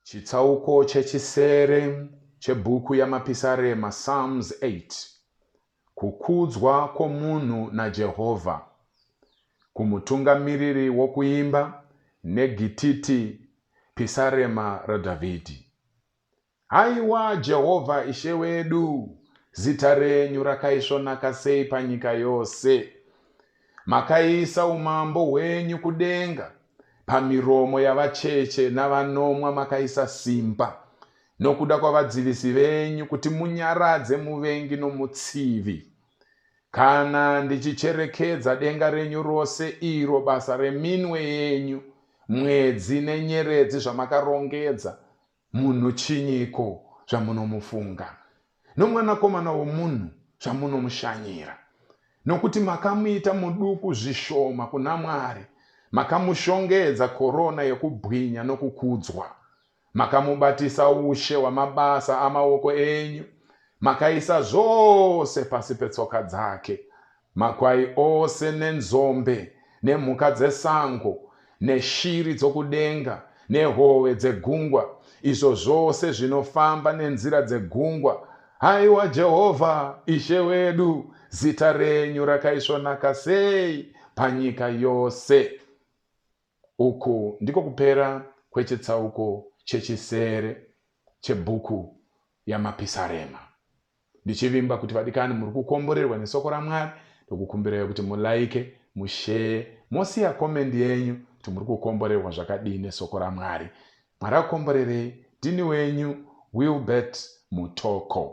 Chitsauko chechisere chebhuku yamapisarema, Psalms 8. Kukudzwa kwomunhu naJehovha. Kumutungamiriri wokuimba negititi, pisarema raDhavhidhi. Haiwa Jehovha Ishe wedu, zita renyu rakaisvonaka sei panyika yose. Makaisa umambo hwenyu kudenga, pamiromo yavacheche navanomwa makaisa simba, nokuda kwavadzivisi venyu, kuti munyaradze muvengi nomutsivi. Kana ndichicherekedza denga renyu rose, iro basa reminwe yenyu, mwedzi nenyeredzi zvamakarongedza, munhu chinyiko zvamunomufunga, nomwanakomana womunhu zvamunomushanyira. Nokuti makamuita muduku zvishoma kuna Mwari, makamushongedza korona yekubwinya nokukudzwa. Makamubatisa ushe hwamabasa amaoko enyu, makaisa zvose pasi petsoka dzake. Makwai ose nenzombe nemhuka dzesango neshiri dzokudenga nehove dzegungwa, izvo zvose zvinofamba nenzira dzegungwa. Haiwa Jehovha Ishe wedu, zita renyu rakaisvonaka sei panyika yose. Uku ndiko kupera kwechitsauko chechisere chebhuku yamapisarema. Ndichivimba kuti vadikani muri kukomborerwa nesoko raMwari, ndokukumbirai kuti mulaike, mushare, mosiya komendi yenyu kuti muri kukomborerwa zvakadini nesoko raMwari. Mwari akukomborerei. Ndini wenyu Wilbert Mutoko.